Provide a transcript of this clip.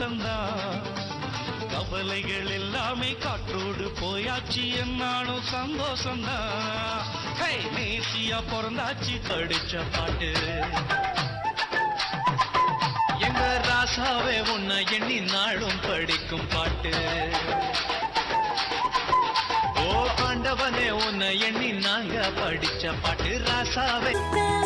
சந்தோஷந்தான். கவலைகள் எல்லாமே காற்றோடு போயாச்சு, என்னாலும் சந்தோஷந்தான். மேசியா பிறந்தாச்சு கடிச்ச பாட்டு. எங்க ராசாவே உன்னை எண்ணி நாளும் படிக்கும் பாட்டு. ஓ ஆண்டவனே உன்னை எண்ணி நாங்க படிச்ச பாட்டு ராசாவே.